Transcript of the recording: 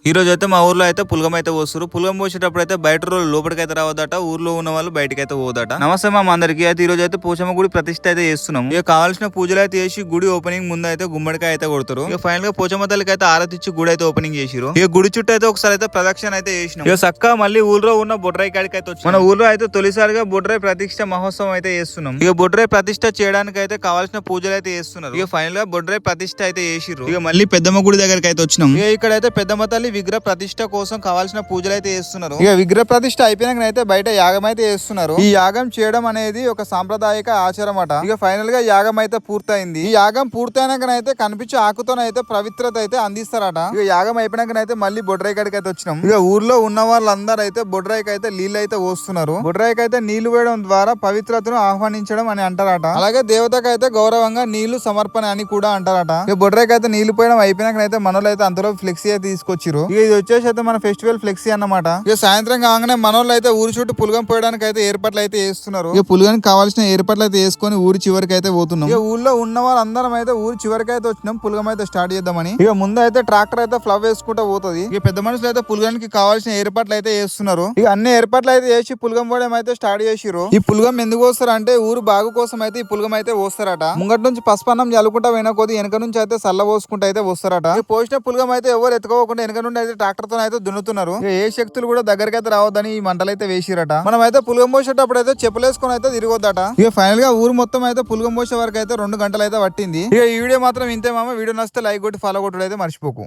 ఈ రోజు అయితే మా ఊర్లో అయితే పులగం అయితే పోస్తారు. పులగం పోసేటప్పుడు అయితే బయట రోజు లోపలికి అయితే రావద్దట, ఊర్లో ఉన్న వాళ్ళు బయటకి అయితే పోదట. నమస్తే మా అందరికి. అయితే ఈ రోజు అయితే పోచమ్మ గుడి ప్రతిష్ట అయితే చేస్తున్నాం. ఇక కావాల్సిన పూజలు అయితే చేసి గుడి ఓపెనింగ్ ముందు అయితే గుమ్మడికాయ అయితే కొడతారు. ఇక ఫైనల్ గా పోచమ్మ తల్లికి అయితే ఆరతి ఇచ్చి గుడి అయితే ఓపెనింగ్ చేసిరు. ఇక గుడి చుట్టూ అయితే ఒకసారి అయితే ప్రదక్షిణ అయితే చేసినాం. ఇక చక్క మళ్ళీ ఊర్లో ఉన్న బొడ్రాయి కాడికి అయితే వచ్చి మన ఊర్లో అయితే తొలిసారిగా బొడ్రాయి ప్రతిష్ట మహోత్సవం అయితే చేస్తున్నాం. ఇక బొడ్రాయి ప్రతిష్ట చేయడానికి అయితే కావాల్సిన పూజలు అయితే చేస్తున్నారు. ఇక ఫైనల్ గా బొడ్రాయి ప్రతిష్ట అయితే చేసిరు. ఇక మళ్ళీ పెద్దమ్మ గుడి దగ్గరికి అయితే వచ్చినాం. ఇక ఇక్కడ అయితే పెద్దమ్మ తల్లి విగ్రహ ప్రతిష్ట కోసం కావాల్సిన పూజలు అయితే చేస్తున్నారు. ఇక విగ్రహ ప్రతిష్ట అయిపోయినాక అయితే బయట యాగం అయితే చేస్తున్నారు. ఈ యాగం చేయడం అనేది ఒక సాంప్రదాయక ఆచారం అట. ఇక ఫైనల్ గా యాగం అయితే పూర్తయింది. ఈ యాగం పూర్తయినాకనైతే కనిపించే ఆకుతోనైతే పవిత్రత అయితే అందిస్తారట. ఇక యాగం అయిపోయినాకనైతే మళ్ళీ బొడ్రాయి కాడికి అయితే వచ్చినాం. ఇక ఊర్లో ఉన్న వాళ్ళందరూ అయితే బొడ్రాయికి అయితే నీళ్ళు అయితే పోస్తున్నారు. బొడ్రాయికి అయితే నీళ్లు వేయడం ద్వారా పవిత్రతను ఆహ్వానించడం అని అంటారట. అలాగే దేవతకు అయితే గౌరవంగా నీళ్లు సమర్పణ అని కూడా అంటారట. ఇక బొడ్రాయికి అయితే నీళ్లు పోయడం అయిపోయినాకనైతే మనలో అయితే అంతలో ఫ్లెక్సీ అయితే తీసుకొచ్చిరు. ఇక ఇది వచ్చేసి అయితే మన ఫెస్టివల్ ఫ్లెక్సీ అన్నమాట. ఇక సాయంత్రం కాగానే మనోళ్ళు అయితే ఊరి చుట్టూ పులగం పోయడానికి అయితే ఏర్పాట్లు అయితే చేస్తున్నారు. ఇక పులగానికి కావాల్సిన ఏర్పాట్లు అయితే చేసుకుని ఊరి చివరికి అయితే పోతున్నాం. ఇక ఊర్లో ఉన్న వాళ్ళందరం అయితే ఊరి చివరికి అయితే వచ్చినాం పులగం అయితే స్టార్ట్ చేద్దామని. ఇక ముందు అయితే ట్రాక్టర్ అయితే ఫ్లవ్ వేసుకుంటూ పోతుంది. ఇక పెద్ద మనుషులు అయితే పులగానికి కావాల్సిన ఏర్పాట్లు అయితే చేస్తున్నారు. ఇక అన్ని ఏర్పాట్లు అయితే చేసి పులగం పోయడం అయితే స్టార్ట్ చేసిరు. ఈ పులగం ఎందుకు వస్తారు అంటే ఊరు బాగు కోసం అయితే ఈ పులగం అయితే వస్తారట. ముంగటి నుంచి పసుపన్నం జల్లుకుంటా పోయిన కొద్ది వెనక నుంచి అయితే సల్ల పోసుకుంటూ అయితే వస్తారట. పోసిన పులగం అయితే ఎవరు ఎత్తుకోకుండా వెనక నుండి అయితే ట్రాక్టర్ తో అయితే దున్నుతున్నారు. ఏ శక్తులు కూడా దగ్గరికి అయితే రావద్దని ఈ మంటలు అయితే వేసిరట. మనం అయితే పులగం పోసేటప్పుడు అయితే చెప్పులేసుకొని అయితే తిరగొద్దట. ఇక ఫైనల్ గా ఊరు మొత్తం అయితే పులగం పోసే వరకు అయితే 2 గంటలు అయితే పట్టింది. ఇక ఈ వీడియో మాత్రం ఇంతే మామ. వీడియో నచ్చితే లైక్ కొట్టి ఫాలో కొట్టడం అయితే మర్చిపోకు.